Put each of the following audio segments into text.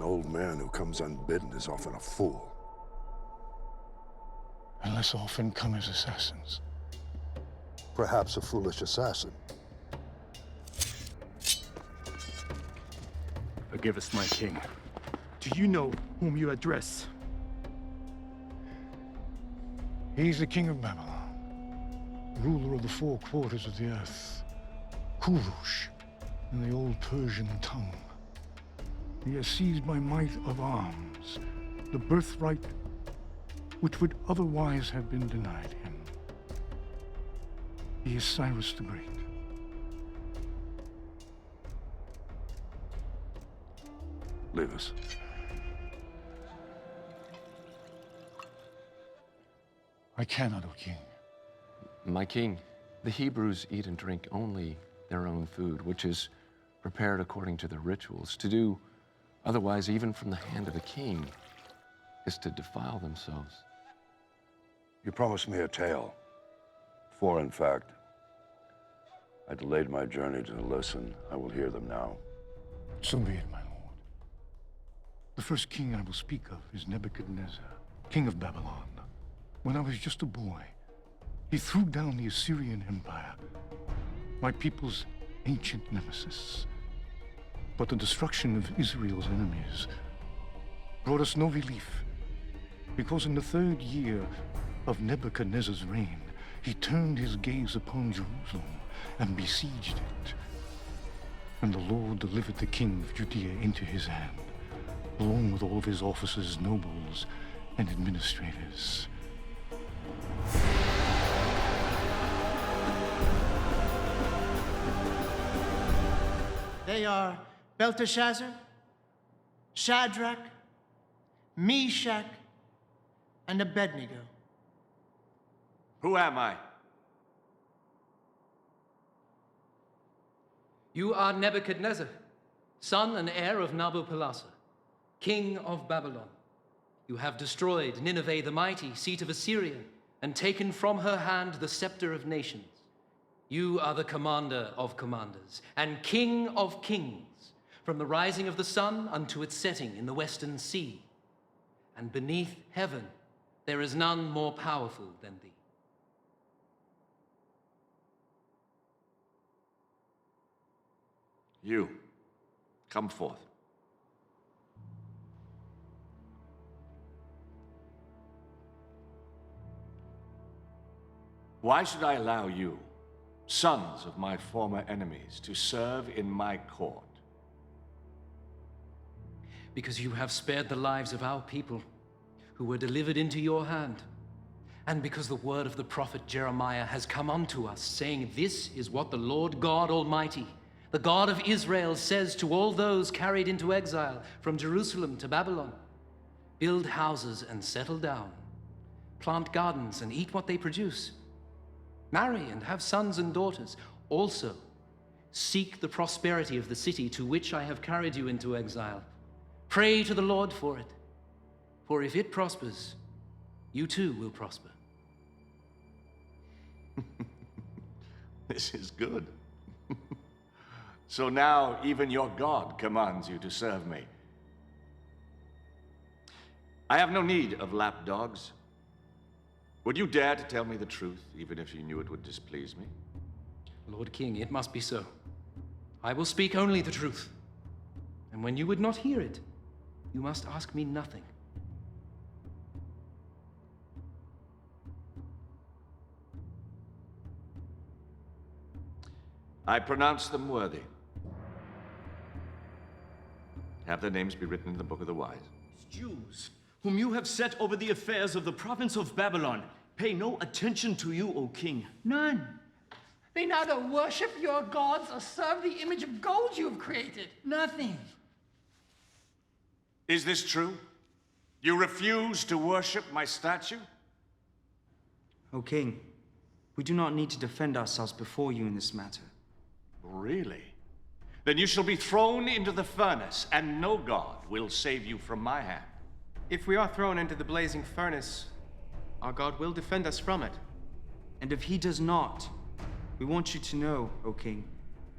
An old man who comes unbidden is often a fool. And less often come as assassins. Perhaps a foolish assassin. Forgive us, my king. Do you know whom you address? He's the king of Babylon, ruler of the four quarters of the earth, Kurush, in the old Persian tongue. He has seized by might of arms the birthright which would otherwise have been denied him. He is Cyrus the Great. Leave us. I cannot, O king. My king, the Hebrews eat and drink only their own food, which is prepared according to their rituals. To do otherwise, even from the hand of a king, is to defile themselves. You promised me a tale. 4, in fact. I delayed my journey to listen. I will hear them now. So be it, my lord. The first king I will speak of is Nebuchadnezzar, king of Babylon. When I was just a boy, he threw down the Assyrian Empire, my people's ancient nemesis. But the destruction of Israel's enemies brought us no relief, because in the 3rd year of Nebuchadnezzar's reign, he turned his gaze upon Jerusalem and besieged it. And the Lord delivered the king of Judea into his hand, along with all of his officers, nobles, and administrators. They are Belteshazzar, Shadrach, Meshach, and Abednego. Who am I? You are Nebuchadnezzar, son and heir of Nabopolassar, king of Babylon. You have destroyed Nineveh the mighty, seat of Assyria, and taken from her hand the scepter of nations. You are the commander of commanders, and king of kings, from the rising of the sun unto its setting in the western sea. And beneath heaven there is none more powerful than thee. You, come forth. Why should I allow you, sons of my former enemies, to serve in my court? Because you have spared the lives of our people who were delivered into your hand, and because the word of the prophet Jeremiah has come unto us, saying, "This is what the Lord God Almighty, the God of Israel, says to all those carried into exile from Jerusalem to Babylon. Build houses and settle down. Plant gardens and eat what they produce. Marry and have sons and daughters. Also, seek the prosperity of the city to which I have carried you into exile. Pray to the Lord for it. For if it prospers, you too will prosper." This is good. So now even your God commands you to serve me. I have no need of lapdogs. Would you dare to tell me the truth, even if you knew it would displease me? Lord King, it must be so. I will speak only the truth. And when you would not hear it, you must ask me nothing. I pronounce them worthy. Have their names be written in the book of the wise. Jews, whom you have set over the affairs of the province of Babylon, pay no attention to you, O king. None. They neither worship your gods or serve the image of gold you have created. Nothing. Is this true? You refuse to worship my statue? O king, we do not need to defend ourselves before you in this matter. Really? Then you shall be thrown into the furnace, and no god will save you from my hand. If we are thrown into the blazing furnace, our God will defend us from it. And if he does not, we want you to know, O king,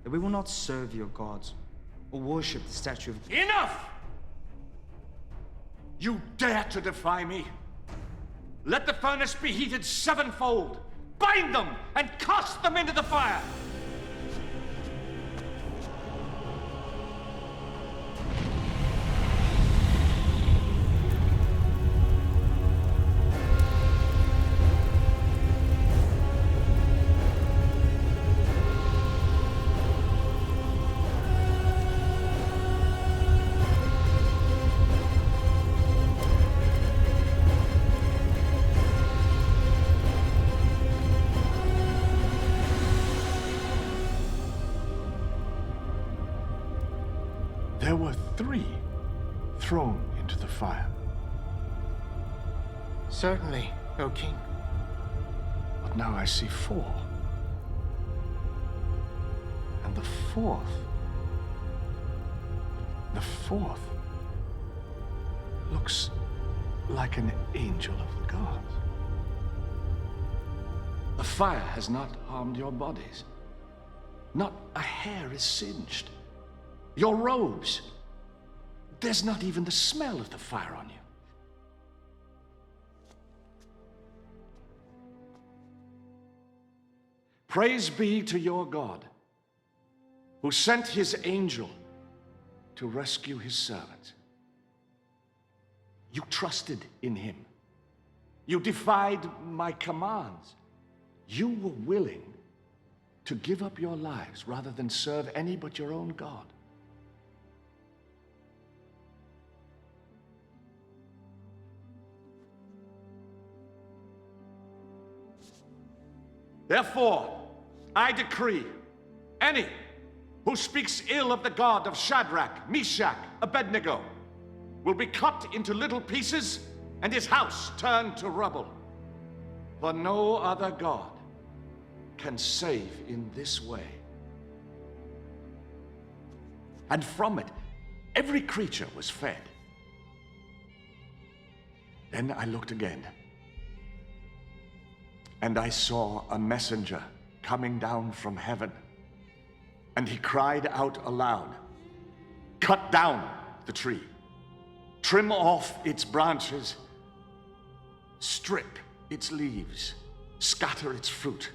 that we will not serve your gods or worship the statue of... Enough! You dare to defy me? Let the furnace be heated sevenfold. Bind them and cast them into the fire. There were 3 thrown into the fire. Certainly, O king. But now I see 4. And the fourth looks like an angel of the gods. The fire has not harmed your bodies. Not a hair is singed. Your robes, there's not even the smell of the fire on you. Praise be to your God, who sent his angel to rescue his servants. You trusted in him. You defied my commands. You were willing to give up your lives rather than serve any but your own God. Therefore, I decree, any who speaks ill of the God of Shadrach, Meshach, Abednego will be cut into little pieces and his house turned to rubble. For no other God can save in this way. And from it, every creature was fed. Then I looked again, and I saw a messenger coming down from heaven. And he cried out aloud, "Cut down the tree, trim off its branches, strip its leaves, scatter its fruit.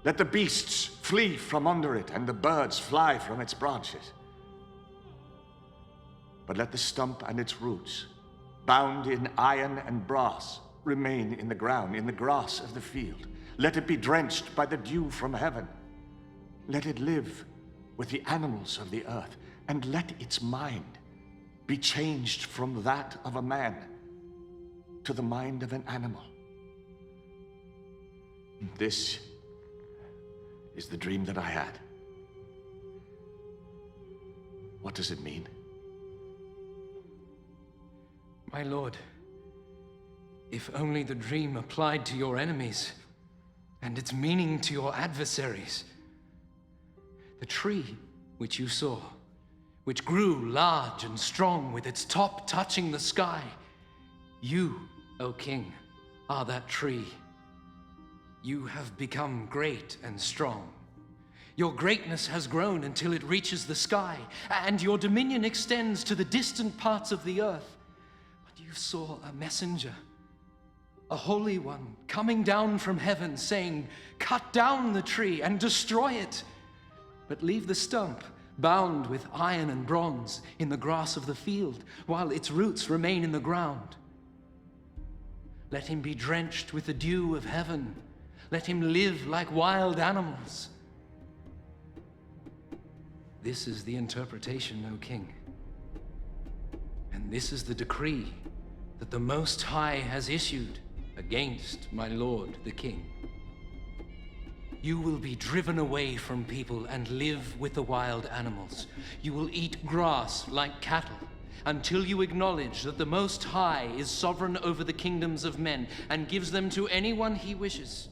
Let the beasts flee from under it and the birds fly from its branches. But let the stump and its roots, bound in iron and brass, remain in the ground, in the grass of the field. Let it be drenched by the dew from heaven. Let it live with the animals of the earth, and let its mind be changed from that of a man to the mind of an animal." This is the dream that I had. What does it mean? My lord, if only the dream applied to your enemies, and its meaning to your adversaries. The tree which you saw, which grew large and strong with its top touching the sky, you, O king, are that tree. You have become great and strong. Your greatness has grown until it reaches the sky, and your dominion extends to the distant parts of the earth. But you saw a messenger, a holy one, coming down from heaven, saying, "Cut down the tree and destroy it, but leave the stump bound with iron and bronze in the grass of the field, while its roots remain in the ground. Let him be drenched with the dew of heaven. Let him live like wild animals." This is the interpretation, O king. And this is the decree that the Most High has issued against my lord, the king. You will be driven away from people and live with the wild animals. You will eat grass like cattle until you acknowledge that the Most High is sovereign over the kingdoms of men and gives them to anyone he wishes.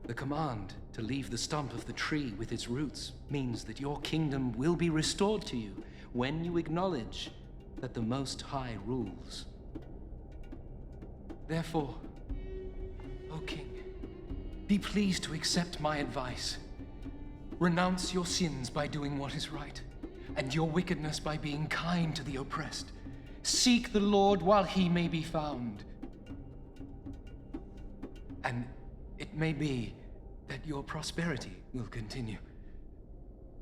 The command to leave the stump of the tree with its roots means that your kingdom will be restored to you when you acknowledge that the Most High rules. Therefore, O king, be pleased to accept my advice. Renounce your sins by doing what is right. and your wickedness by being kind to the oppressed. Seek the Lord while he may be found. And it may be that your prosperity will continue.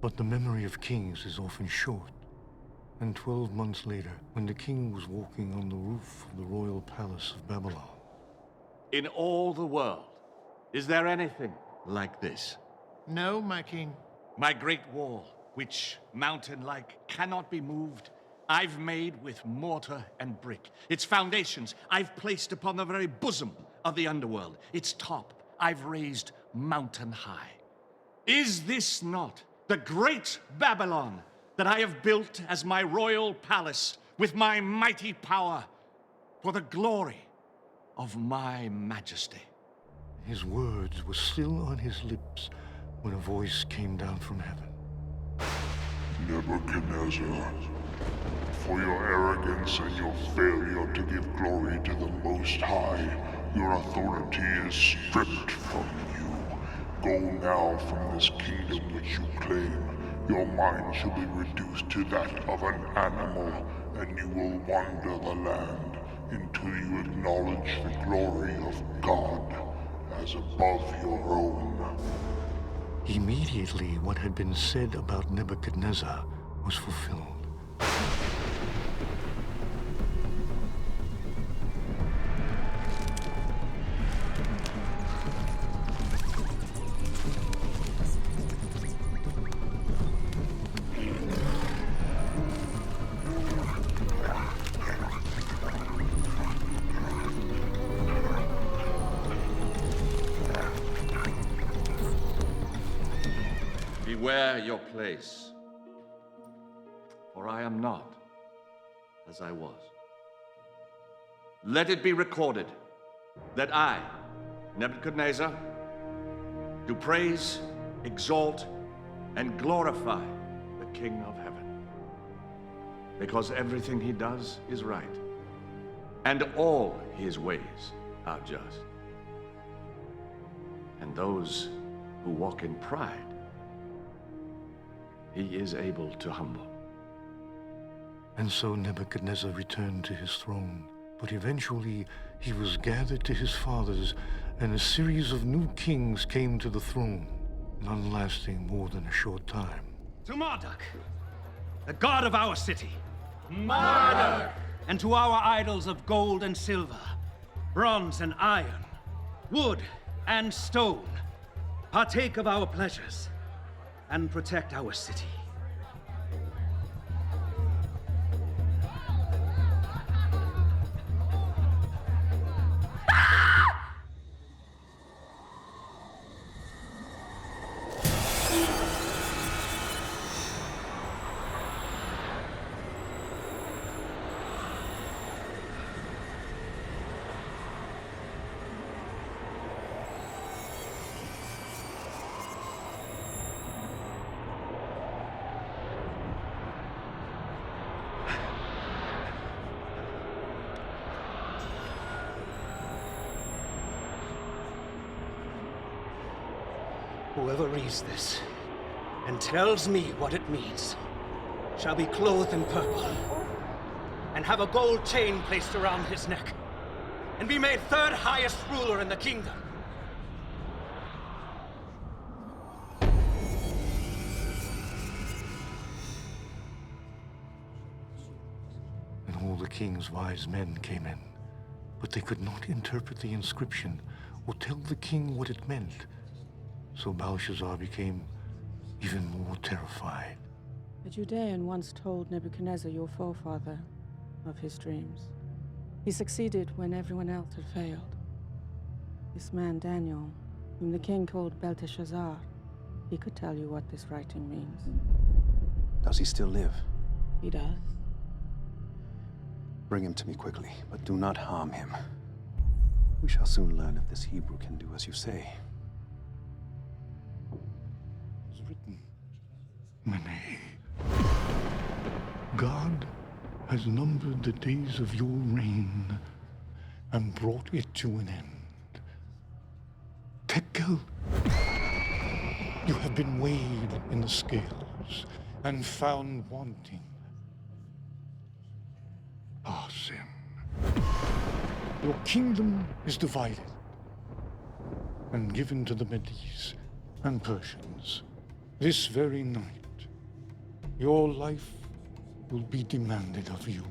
But the memory of kings is often short. And 12 months later, when the king was walking on the roof of the royal palace of Babylon. In all the world, is there anything like this? No, my king. My great wall, which, mountain-like, cannot be moved, I've made with mortar and brick. Its foundations I've placed upon the very bosom of the underworld. Its top I've raised mountain high. Is this not the great Babylon that I have built as my royal palace with my mighty power for the glory of my majesty? His words were still on his lips when a voice came down from heaven. Nebuchadnezzar, for your arrogance and your failure to give glory to the Most High, your authority is stripped from you. Go now from this kingdom which you claim. Your mind shall be reduced to that of an animal, and you will wander the land until you acknowledge the glory of God as above your own. Immediately, what had been said about Nebuchadnezzar was fulfilled. Beware your place, for I am not as I was. Let it be recorded that I, Nebuchadnezzar, do praise, exalt, and glorify the King of heaven, because everything he does is right, and all his ways are just. And those who walk in pride, he is able to humble. And so Nebuchadnezzar returned to his throne, but eventually he was gathered to his fathers, and a series of new kings came to the throne, none lasting more than a short time. To Marduk, the god of our city. Marduk! And to our idols of gold and silver, bronze and iron, wood and stone, partake of our pleasures and protect our city. Whoever reads this and tells me what it means shall be clothed in purple and have a gold chain placed around his neck and be made third highest ruler in the kingdom. And all the king's wise men came in, but they could not interpret the inscription or tell the king what it meant. So Belshazzar became even more terrified. A Judean once told Nebuchadnezzar, your forefather, of his dreams. He succeeded when everyone else had failed. This man, Daniel, whom the king called Belteshazzar, he could tell you what this writing means. Does he still live? He does. Bring him to me quickly, but do not harm him. We shall soon learn if this Hebrew can do as you say. Mene, God has numbered the days of your reign and brought it to an end. Tekel, you have been weighed in the scales, and found wanting our sin. Your kingdom is divided and given to the Medes and Persians. This very night, your life will be demanded of you,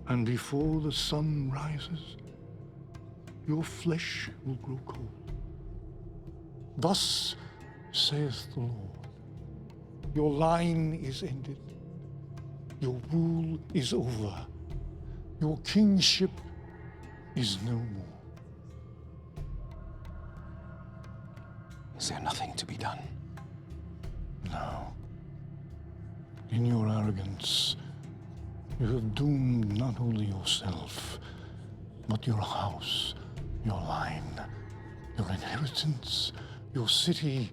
and before the sun rises, your flesh will grow cold. Thus saith the Lord, your line is ended, your rule is over, your kingship is no more. Is there nothing to be done? No. In your arrogance, you have doomed not only yourself, but your house, your line, your inheritance, your city,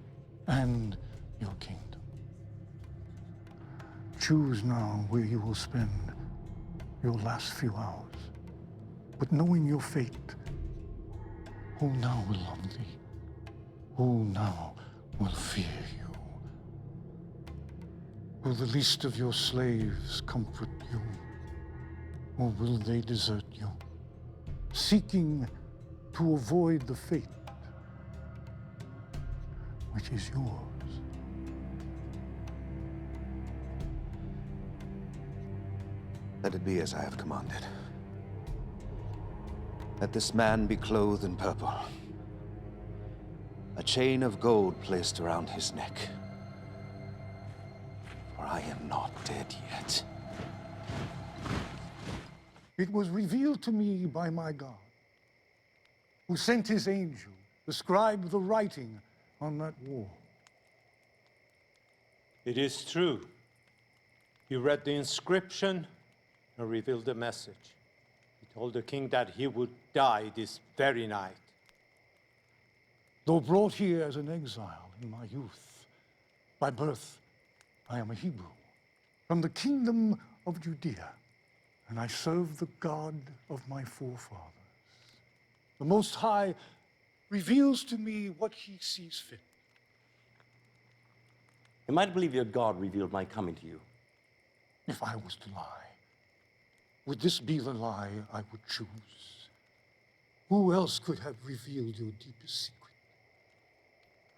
and your kingdom. Choose now where you will spend your last few hours. But knowing your fate, who now will love thee? Who now will fear you? Will the least of your slaves comfort you? Or will they desert you, seeking to avoid the fate which is yours? Let it be as I have commanded. Let this man be clothed in purple, a chain of gold placed around his neck. For I am not dead yet. It was revealed to me by my God, who sent his angel to scribe the writing on that wall. It is true. He read the inscription and revealed the message. He told the king that he would die this very night. Though brought here as an exile in my youth, by birth I am a Hebrew, from the kingdom of Judea, and I serve the God of my forefathers. The Most High reveals to me what he sees fit. Am I to believe your God revealed my coming to you? If I was to lie, would this be the lie I would choose? Who else could have revealed your deepest secret?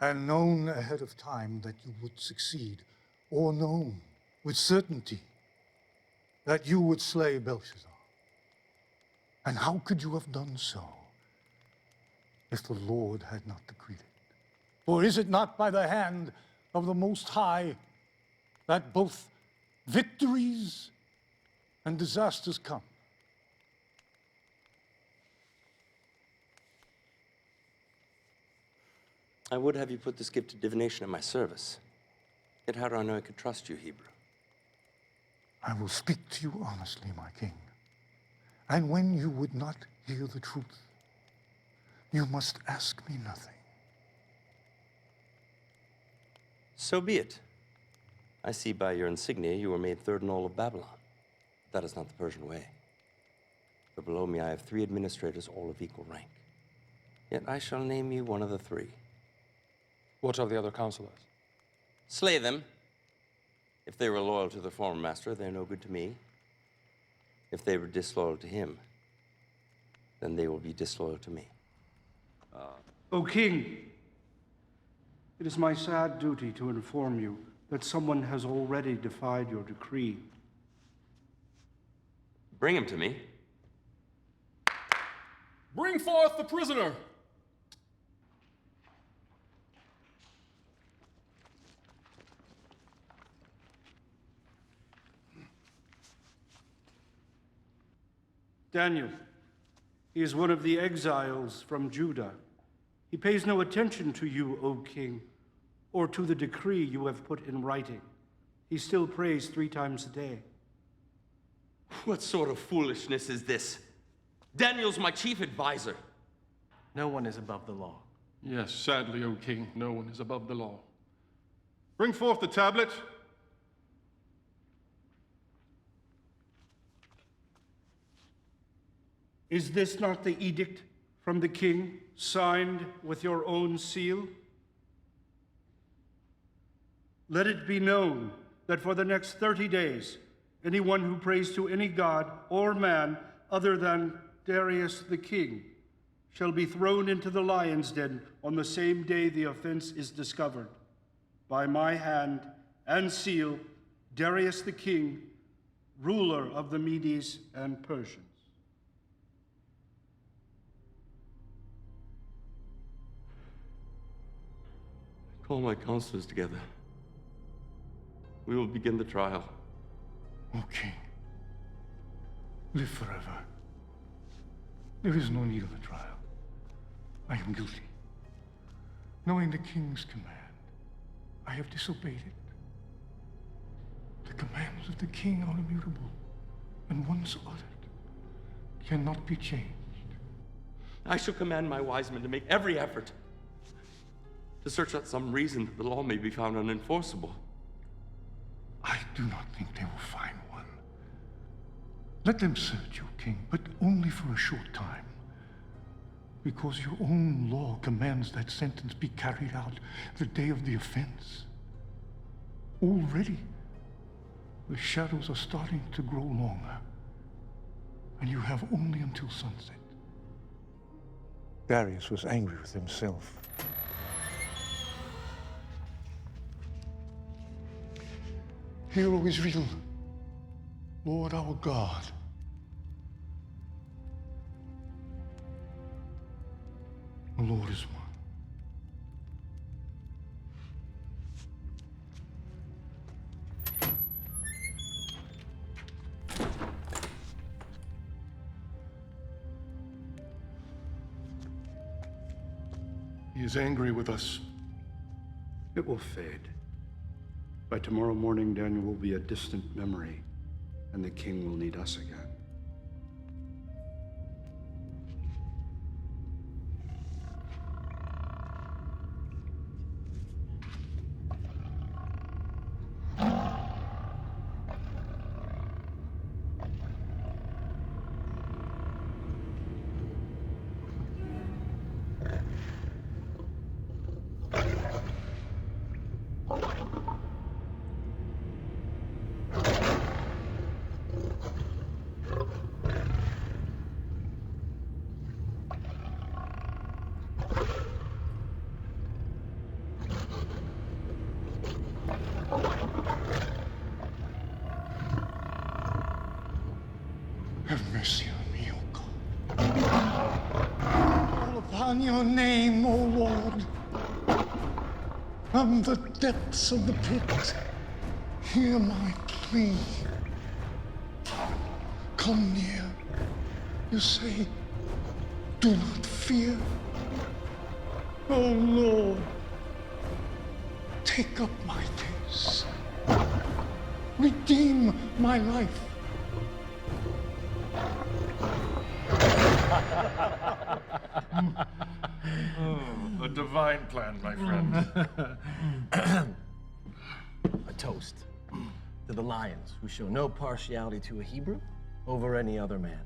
And known ahead of time that you would succeed, or known with certainty that you would slay Belshazzar? And how could you have done so if the Lord had not decreed it? For is it not by the hand of the Most High that both victories and disasters come? I would have you put this gift of divination at my service. Yet how do I know I could trust you, Hebrew? I will speak to you honestly, my king. And when you would not hear the truth, you must ask me nothing. So be it. I see by your insignia you were made third in all of Babylon. That is not the Persian way. For below me I have 3 administrators, all of equal rank. Yet I shall name you one of the 3. What of the other counselors? Slay them. If they were loyal to their former master, they're no good to me. If they were disloyal to him, then they will be disloyal to me. O king, it is my sad duty to inform you that someone has already defied your decree. Bring him to me. Bring forth the prisoner! Daniel, he is one of the exiles from Judah. He pays no attention to you, O king, or to the decree you have put in writing. He still prays 3 times a day. What sort of foolishness is this? Daniel's my chief advisor. No one is above the law. Yes, sadly, O king, no one is above the law. Bring forth the tablet. Is this not the edict from the king, signed with your own seal? Let it be known that for the next 30 days, anyone who prays to any god or man other than Darius the king shall be thrown into the lion's den on the same day the offense is discovered. By my hand and seal, Darius the king, ruler of the Medes and Persians. Call my counselors together. We will begin the trial. O king, live forever. There is no need of a trial. I am guilty. Knowing the king's command, I have disobeyed it. The commands of the king are immutable, and once uttered, cannot be changed. I shall command my wise men to make every effort to search out some reason that the law may be found unenforceable. I do not think they will find one. Let them search, O king, but only for a short time. Because your own law commands that sentence be carried out the day of the offense. Already, the shadows are starting to grow longer, and you have only until sunset. Darius was angry with himself. Hear, O Israel, Lord our God. The Lord is one. He is angry with us. It will fade. By tomorrow morning, Daniel will be a distant memory, and the king will need us again. Have mercy on me, O God. Call upon your name, O Lord. From the depths of the pit, hear my plea. Come near. You say, do not fear. O Lord, take up my case. Redeem my life. A divine plan, my friend. A toast to the lions who show no partiality to a Hebrew over any other man.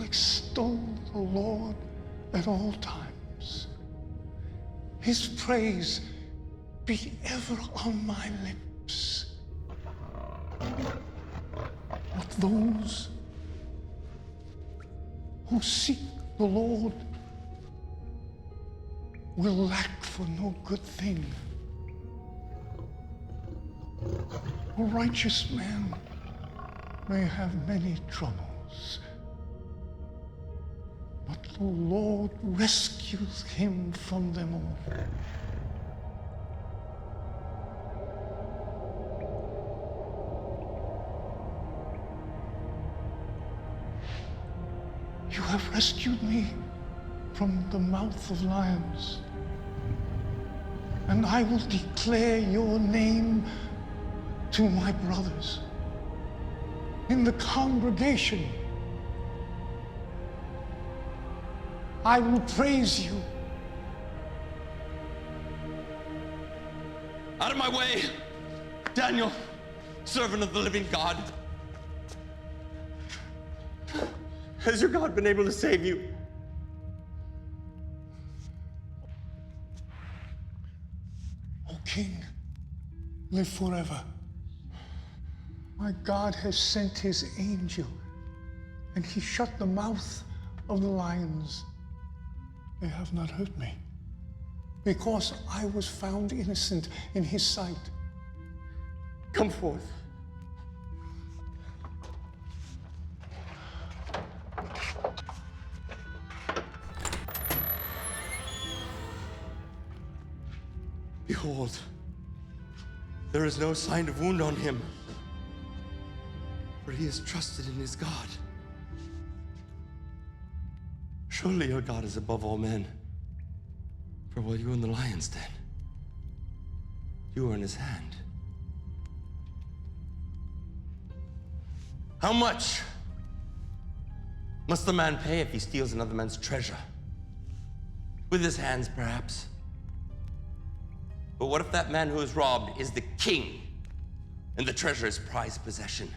Extol the Lord at all times. His praise be ever on my lips. But those who seek the Lord will lack for no good thing. A righteous man may have many troubles, but the Lord rescues him from them all. You have rescued me from the mouth of lions, and I will declare your name to my brothers in the congregation. I will praise you. Out of my way! Daniel, servant of the living God. Has your God been able to save you? O King, live forever. My God has sent his angel, and he shut the mouth of the lions. They have not hurt me, because I was found innocent in his sight. Come forth. Behold, there is no sign of wound on him, for he is trusted in his God. Surely your God is above all men, for while you were in the lion's den, you were in his hand. How much must the man pay if he steals another man's treasure? With his hands, perhaps. But what if that man who is robbed is the king, and the treasure is prized possession?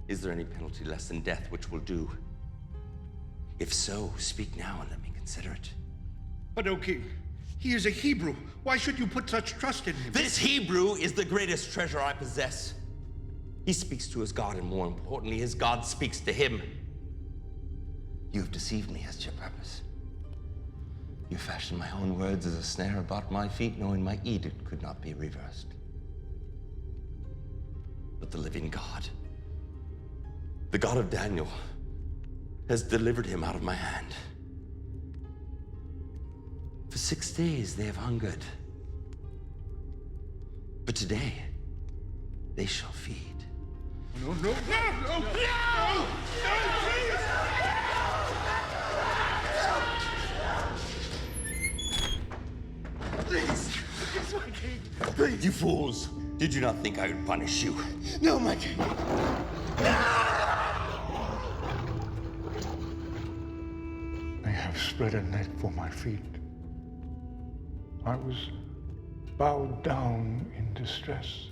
Is there any penalty less than death which will do? If so, speak now and let me consider it. But, O King, he is a Hebrew. Why should you put such trust in him? This Hebrew is the greatest treasure I possess. He speaks to his God, and more importantly, his God speaks to him. You have deceived me as to your purpose. You fashioned my own words as a snare about my feet, knowing my edict could not be reversed. But the living God, the God of Daniel, has delivered him out of my hand. For 6 days they have hungered, but today they shall feed. No, no, no, no, no, no, please! Please! Please, my king! Please! You fools! Did you not think I would punish you? No, my king! They have spread a net for my feet. I was bowed down in distress.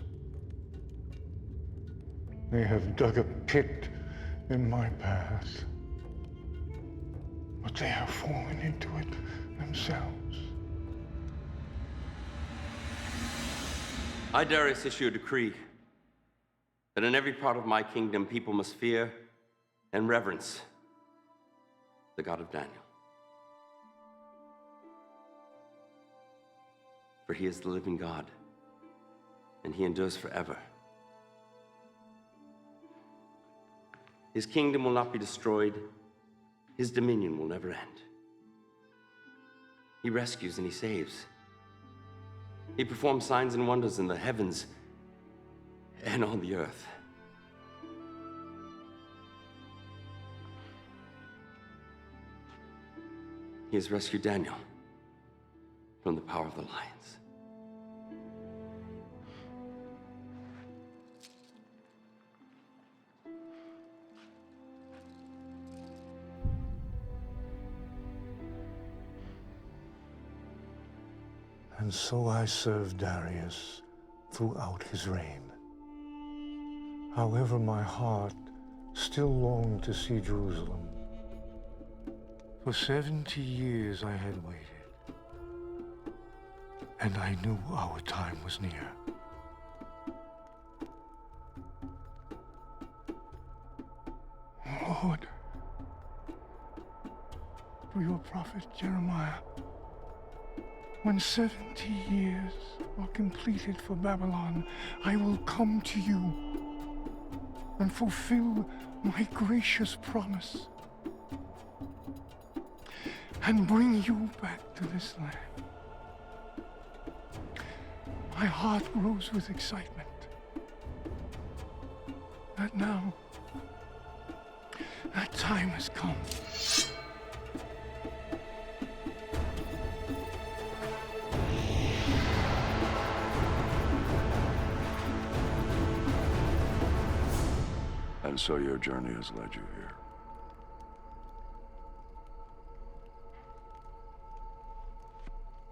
They have dug a pit in my path, but they have fallen into it themselves. I, Darius, issue a decree that in every part of my kingdom people must fear and reverence the God of Daniel. For he is the living God, and he endures forever. His kingdom will not be destroyed. His dominion will never end. He rescues and he saves. He performs signs and wonders in the heavens and on the earth. He has rescued Daniel from the power of the lions. And so I served Darius throughout his reign. However, my heart still longed to see Jerusalem. For 70 years I had waited, and I knew our time was near. Lord, through your prophet Jeremiah, when 70 years are completed for Babylon, I will come to you and fulfill my gracious promise. and bring you back to this land. My heart grows with excitement that now that time has come. And so your journey has led you here.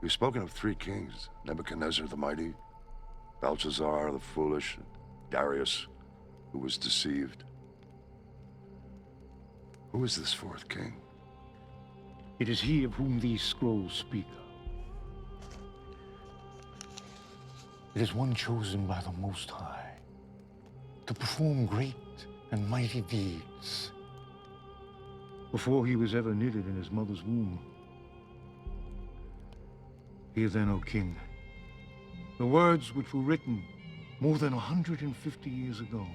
You've spoken of three kings, Nebuchadnezzar the mighty, Belshazzar the foolish, and Darius, who was deceived. Who is this fourth king? It is he of whom these scrolls speak of. It is one chosen by the Most High to perform great and mighty deeds. Before he was ever knitted in his mother's womb. Hear then, O King, the words which were written more than 150 years ago.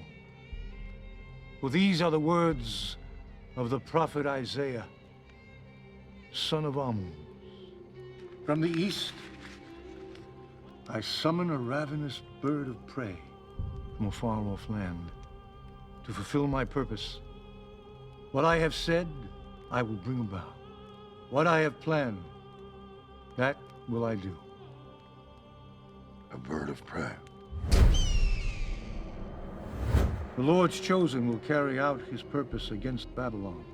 For these are the words of the prophet Isaiah, son of Amoz. From the east, I summon a ravenous bird of prey from a far-off land to fulfill my purpose. What I have said, I will bring about. What I have planned, that will I do. A bird of prey. The Lord's chosen will carry out his purpose against Babylon.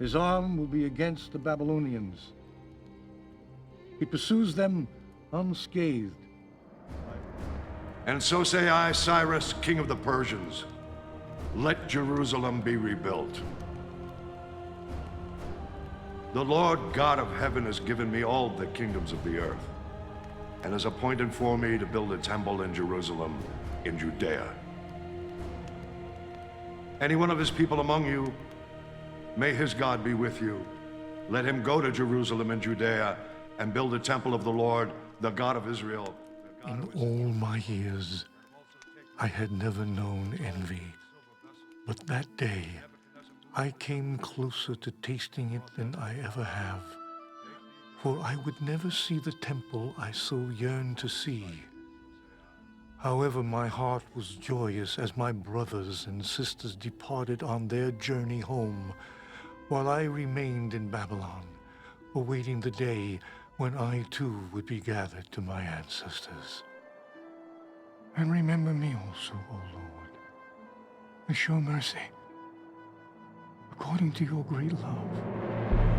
His arm will be against the Babylonians. He pursues them unscathed. And so say I, Cyrus, king of the Persians, let Jerusalem be rebuilt. The Lord God of heaven has given me all the kingdoms of the earth, and has appointed for me to build a temple in Jerusalem, in Judea. Any one of his people among you, may his God be with you. Let him go to Jerusalem and Judea and build a temple of the Lord, the God of Israel. In all my years, I had never known envy. But that day, I came closer to tasting it than I ever have. For I would never see the temple I so yearned to see. However, my heart was joyous as my brothers and sisters departed on their journey home, while I remained in Babylon, awaiting the day when I too would be gathered to my ancestors. And remember me also, O Lord, and show mercy according to your great love.